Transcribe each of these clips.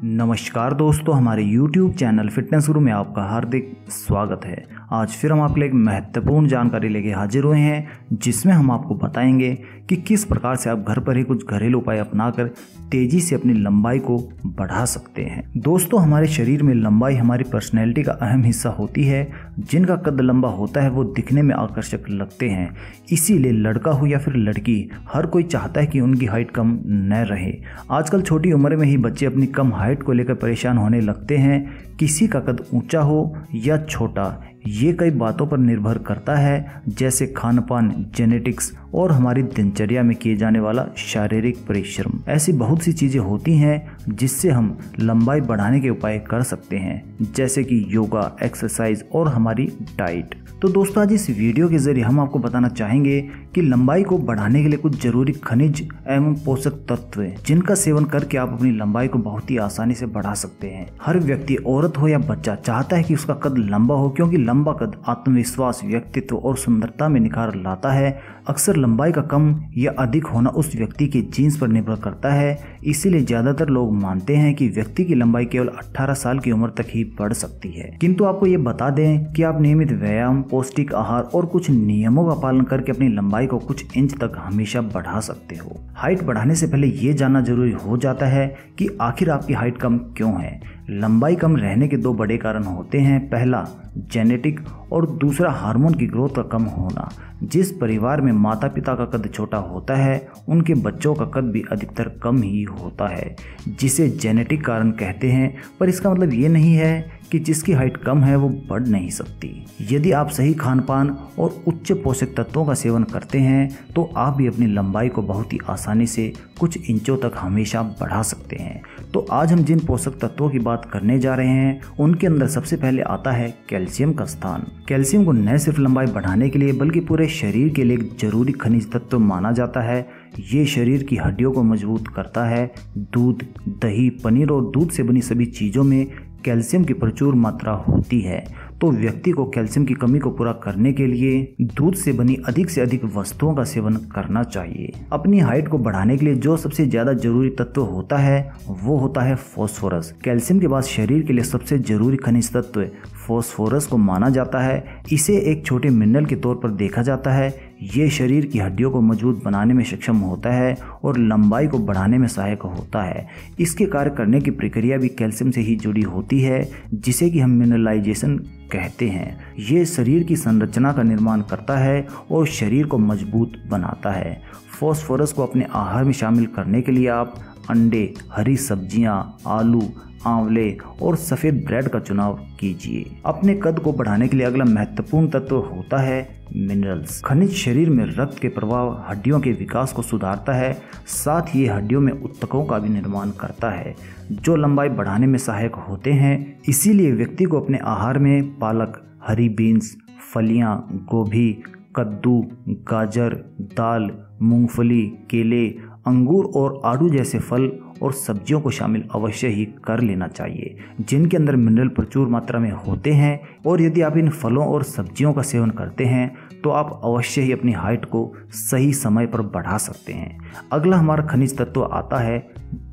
नमस्कार दोस्तों, हमारे YouTube चैनल फिटनेस गुरु में आपका हार्दिक स्वागत है। आज फिर हम आपके लिए एक महत्वपूर्ण जानकारी लेके हाजिर हुए हैं, जिसमें हम आपको बताएंगे कि किस प्रकार से आप घर पर ही कुछ घरेलू उपाय अपनाकर तेजी से अपनी लंबाई को बढ़ा सकते हैं। दोस्तों, हमारे शरीर में लंबाई हमारी पर्सनैलिटी का अहम हिस्सा होती है। जिनका कद लंबा होता है वो दिखने में आकर्षक लगते हैं, इसीलिए लड़का हो या फिर लड़की, हर कोई चाहता है कि उनकी हाइट कम न रहे। आजकल छोटी उम्र में ही बच्चे अपनी कम हाइट को लेकर परेशान होने लगते हैं। किसी का कद ऊंचा हो या छोटा, ये कई बातों पर निर्भर करता है, जैसे खान पान, जेनेटिक्स और हमारी दिनचर्या में किए जाने वाला शारीरिक परिश्रम। ऐसी बहुत सी चीजें होती हैं जिससे हम लंबाई बढ़ाने के उपाय कर सकते हैं, जैसे कि योगा, एक्सरसाइज और हमारी डाइट। तो दोस्तों, आज इस वीडियो के जरिए हम आपको बताना चाहेंगे कि लंबाई को बढ़ाने के लिए कुछ जरूरी खनिज एवं पोषक तत्व हैं, जिनका सेवन करके आप अपनी लंबाई को बहुत ही आसानी से बढ़ा सकते हैं। हर व्यक्ति, औरत हो या बच्चा, चाहता है कि उसका कद लंबा हो, क्योंकि लंबा कद आत्मविश्वास, व्यक्तित्व और सुंदरता में निखार लाता है। अक्सर लंबाई का कम या अधिक होना उस व्यक्ति के जीन्स पर निर्भर करता है, इसीलिए ज्यादातर लोग मानते हैं कि व्यक्ति की लंबाई केवल 18 साल की उम्र तक ही बढ़ सकती है। किंतु आपको ये बता दें कि आप नियमित व्यायाम, पौष्टिक आहार और कुछ नियमों का पालन करके अपनी लंबाई को कुछ इंच तक हमेशा बढ़ा सकते हो। हाइट बढ़ाने से पहले ये जानना जरूरी हो जाता है कि आखिर आपकी हाइट कम क्यों है। लंबाई कम रहने के दो बड़े कारण होते हैं। पहला, जेनेटिक और दूसरा हार्मोन की ग्रोथ का कम होना। जिस परिवार में माता पिता का कद छोटा होता है, उनके बच्चों का कद भी अधिकतर कम ही होता है, जिसे जेनेटिक कारण कहते हैं। पर इसका मतलब ये नहीं है कि जिसकी हाइट कम है वो बढ़ नहीं सकती। यदि आप सही खान पान और उच्च पोषक तत्वों का सेवन करते हैं तो आप भी अपनी लंबाई को बहुत ही आसानी से कुछ इंचों तक हमेशा बढ़ा सकते हैं। तो आज हम जिन पोषक तत्वों की बात करने जा रहे हैं, उनके अंदर सबसे पहले आता है कैल्शियम का स्थान। कैल्शियम को न सिर्फ लंबाई बढ़ाने के लिए बल्कि पूरे शरीर के लिए एक जरूरी खनिज तत्व माना जाता है। ये शरीर की हड्डियों को मजबूत करता है। दूध, दही, पनीर और दूध से बनी सभी चीजों में कैल्शियम की प्रचुर मात्रा होती है। तो व्यक्ति को कैल्शियम की कमी को पूरा करने के लिए दूध से बनी अधिक से अधिक वस्तुओं का सेवन करना चाहिए। अपनी हाइट को बढ़ाने के लिए जो सबसे ज्यादा जरूरी तत्व होता है वो होता है फास्फोरस। कैल्शियम के बाद शरीर के लिए सबसे जरूरी खनिज तत्व फास्फोरस को माना जाता है। इसे एक छोटे मिनरल के तौर पर देखा जाता है। ये शरीर की हड्डियों को मजबूत बनाने में सक्षम होता है और लंबाई को बढ़ाने में सहायक होता है। इसके कार्य करने की प्रक्रिया भी कैल्शियम से ही जुड़ी होती है, जिसे कि हम मिनरलाइजेशन कहते हैं। ये शरीर की संरचना का निर्माण करता है और शरीर को मजबूत बनाता है। फास्फोरस को अपने आहार में शामिल करने के लिए आप अंडे, हरी सब्जियां, आलू, आंवले और सफेद ब्रेड का चुनाव कीजिए। अपने कद को बढ़ाने के लिए अगला महत्वपूर्ण तत्व होता है मिनरल्स। खनिज शरीर में रक्त के प्रवाह, हड्डियों के विकास को सुधारता है। साथ ही ये हड्डियों में ऊतकों का भी निर्माण करता है, जो लंबाई बढ़ाने में सहायक होते हैं। इसीलिए व्यक्ति को अपने आहार में पालक, हरी बीन्स, फलियां, गोभी, कद्दू, गाजर, दाल, मूंगफली, केले, अंगूर और आड़ू जैसे फल और सब्जियों को शामिल अवश्य ही कर लेना चाहिए, जिनके अंदर मिनरल प्रचुर मात्रा में होते हैं। और यदि आप इन फलों और सब्जियों का सेवन करते हैं तो आप अवश्य ही अपनी हाइट को सही समय पर बढ़ा सकते हैं। अगला हमारा खनिज तत्व आता है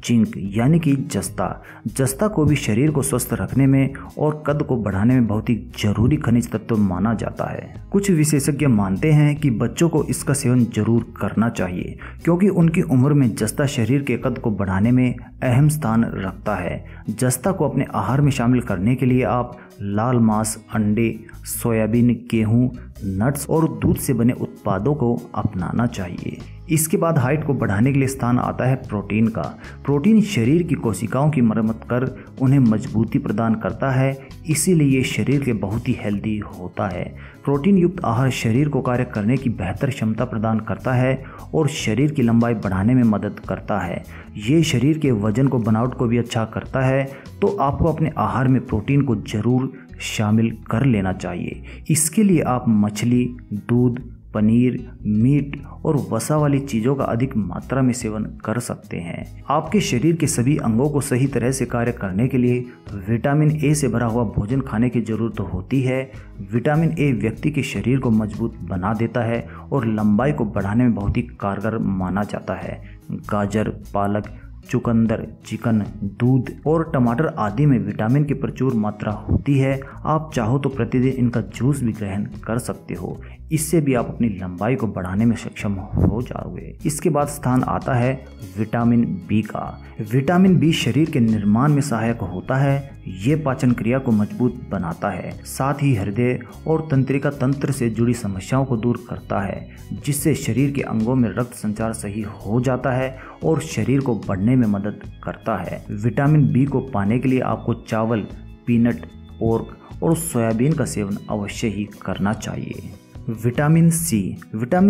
जिंक, यानी कि जस्ता। जस्ता को भी शरीर को स्वस्थ रखने में और कद को बढ़ाने में बहुत ही जरूरी खनिज तत्व माना जाता है। कुछ विशेषज्ञ मानते हैं कि बच्चों को इसका सेवन जरूर करना चाहिए, क्योंकि उनकी उम्र में जस्ता शरीर के कद को बढ़ाने में अहम स्थान रखता है। जस्ता को अपने आहार में शामिल करने के लिए आप लाल मांस, अंडे, सोयाबीन, गेहूं, नट्स और दूध से बने उत्पादों को अपनाना चाहिए। इसके बाद हाइट को बढ़ाने के लिए स्थान आता है प्रोटीन का। प्रोटीन शरीर की कोशिकाओं की मरम्मत कर उन्हें मजबूती प्रदान करता है, इसीलिए ये शरीर के बहुत ही हेल्दी होता है। प्रोटीन युक्त आहार शरीर को कार्य करने की बेहतर क्षमता प्रदान करता है और शरीर की लंबाई बढ़ाने में मदद करता है। ये शरीर के वजन को, बनावट को भी अच्छा करता है। तो आपको अपने आहार में प्रोटीन को जरूर शामिल कर लेना चाहिए। इसके लिए आप मछली, दूध, पनीर, मीट और वसा वाली चीज़ों का अधिक मात्रा में सेवन कर सकते हैं। आपके शरीर के सभी अंगों को सही तरह से कार्य करने के लिए विटामिन ए से भरा हुआ भोजन खाने की जरूरत होती है। विटामिन ए व्यक्ति के शरीर को मजबूत बना देता है और लंबाई को बढ़ाने में बहुत ही कारगर माना जाता है। गाजर, पालक, चुकंदर, चिकन, दूध और टमाटर आदि में विटामिन की प्रचुर मात्रा होती है। आप चाहो तो प्रतिदिन इनका जूस भी ग्रहण कर सकते हो। इससे भी आप अपनी लंबाई को बढ़ाने में सक्षम हो जाओगे। इसके बाद स्थान आता है विटामिन बी का। विटामिन बी शरीर के निर्माण में सहायक होता है। ये पाचन क्रिया को मजबूत बनाता है, साथ ही हृदय और तंत्रिका तंत्र से जुड़ी समस्याओं को दूर करता है, जिससे शरीर के अंगों में रक्त संचार सही हो जाता है और शरीर को बढ़ने में मदद करता है। विटामिन बी को पाने के लिए आपको चावल, पीनट, पोर्क और सोयाबीन का सेवन अवश्य ही करना चाहिए। विटामिन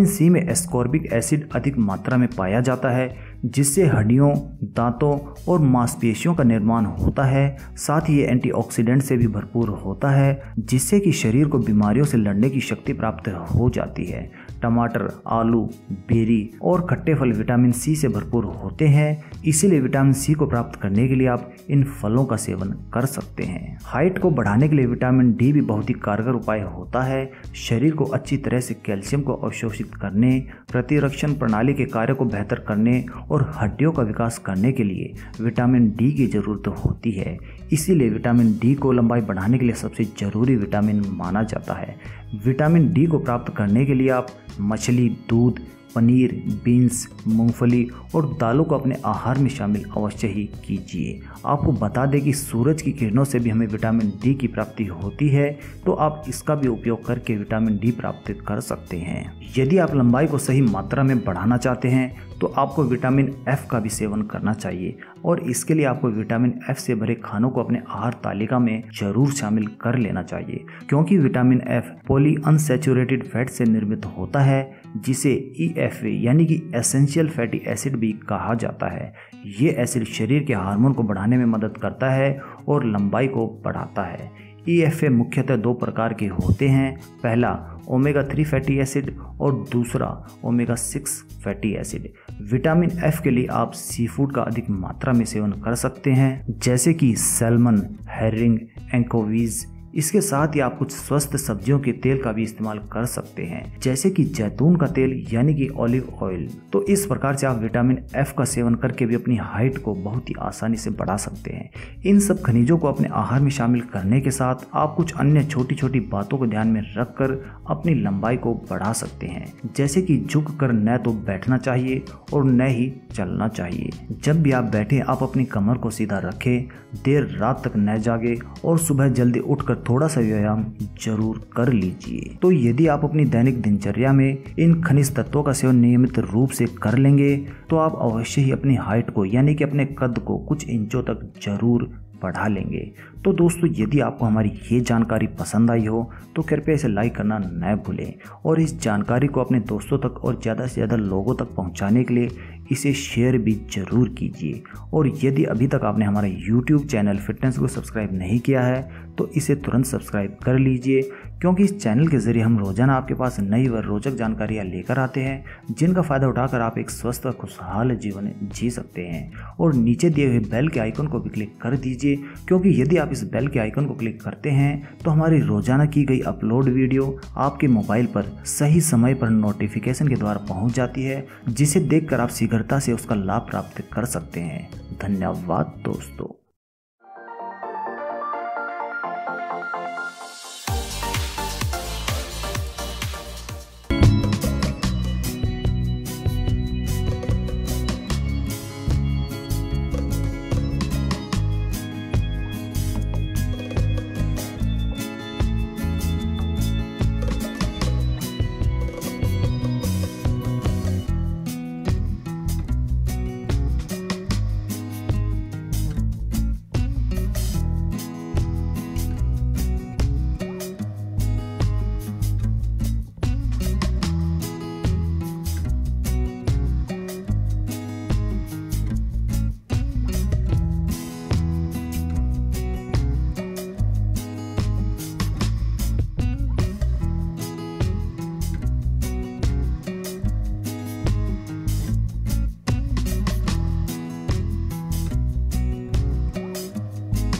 सी में एस्कॉर्बिक एसिड अधिक मात्रा में पाया जाता है, जिससे हड्डियों, दांतों और मांसपेशियों का निर्माण होता है। साथ ही ये एंटीऑक्सीडेंट से भी भरपूर होता है, जिससे कि शरीर को बीमारियों से लड़ने की शक्ति प्राप्त हो जाती है। टमाटर, आलू, बेरी और खट्टे फल विटामिन सी से भरपूर होते हैं, इसीलिए विटामिन सी को प्राप्त करने के लिए आप इन फलों का सेवन कर सकते हैं। हाइट को बढ़ाने के लिए विटामिन डी भी बहुत ही कारगर उपाय होता है। शरीर को अच्छी तरह से कैल्शियम को अवशोषित करने, प्रतिरक्षण प्रणाली के कार्य को बेहतर करने और हड्डियों का विकास करने के लिए विटामिन डी की जरूरत होती है। इसीलिए विटामिन डी को लंबाई बढ़ाने के लिए सबसे जरूरी विटामिन माना जाता है। विटामिन डी को प्राप्त करने के लिए आप मछली, दूध, पनीर, बीन्स, मूंगफली और दालों को अपने आहार में शामिल अवश्य ही कीजिए। आपको बता दें कि सूरज की किरणों से भी हमें विटामिन डी की प्राप्ति होती है, तो आप इसका भी उपयोग करके विटामिन डी प्राप्त कर सकते हैं। यदि आप लंबाई को सही मात्रा में बढ़ाना चाहते हैं तो आपको विटामिन एफ का भी सेवन करना चाहिए और इसके लिए आपको विटामिन एफ से भरे खानों को अपने आहार तालिका में जरूर शामिल कर लेना चाहिए, क्योंकि vitamin F poly unsaturated fat से निर्मित होता है, जिसे EFA यानी कि एसेंशियल फैटी एसिड भी कहा जाता है। ये एसिड शरीर के हार्मोन को बढ़ाने में मदद करता है और लंबाई को बढ़ाता है। EFA मुख्यतः दो प्रकार के होते हैं, पहला ओमेगा 3 फैटी एसिड और दूसरा omega 6 fatty acid. Vitamin F के लिए आप सी फूड का अधिक मात्रा में सेवन कर सकते हैं, जैसे कि सैल्मन, हेरिंग, एंकोवीज। इसके साथ ही आप कुछ स्वस्थ सब्जियों के तेल का भी इस्तेमाल कर सकते हैं, जैसे कि जैतून का तेल यानी कि ऑलिव ऑयल। तो इस प्रकार से आप विटामिन एफ का सेवन करके भी अपनी हाइट को बहुत ही आसानी से बढ़ा सकते हैं। इन सब खनिजों को अपने आहार में शामिल करने के साथ आप कुछ अन्य छोटी छोटी बातों को ध्यान में रखकर अपनी लंबाई को बढ़ा सकते हैं, जैसे कि झुक कर न तो बैठना चाहिए और न ही चलना चाहिए। जब भी आप बैठे आप अपनी कमर को सीधा रखें, देर रात तक न जागे और सुबह जल्दी उठकर थोड़ा सा व्यायाम जरूर कर लीजिए। तो यदि आप अपनी दैनिक दिनचर्या में इन खनिज तत्वों का सेवन नियमित रूप से कर लेंगे तो आप अवश्य ही अपनी हाइट को यानी कि अपने कद को कुछ इंचों तक जरूर बढ़ा लेंगे। तो दोस्तों, यदि आपको हमारी ये जानकारी पसंद आई हो तो कृपया इसे लाइक करना न भूलें और इस जानकारी को अपने दोस्तों तक और ज़्यादा से ज़्यादा लोगों तक पहुंचाने के लिए इसे शेयर भी जरूर कीजिए। और यदि अभी तक आपने हमारा YouTube चैनल फिटनेस को सब्सक्राइब नहीं किया है तो इसे तुरंत सब्सक्राइब कर लीजिए, क्योंकि इस चैनल के जरिए हम रोजाना आपके पास नई व रोचक जानकारियाँ लेकर आते हैं, जिनका फ़ायदा उठाकर आप एक स्वस्थ व खुशहाल जीवन जी सकते हैं। और नीचे दिए हुए बेल के आइकन को भी क्लिक कर दीजिए, क्योंकि यदि आप इस बेल के आइकन को क्लिक करते हैं तो हमारी रोजाना की गई अपलोड वीडियो आपके मोबाइल पर सही समय पर नोटिफिकेशन के द्वारा पहुंच जाती है, जिसे देखकर आप शीघ्रता से उसका लाभ प्राप्त कर सकते हैं। धन्यवाद दोस्तों।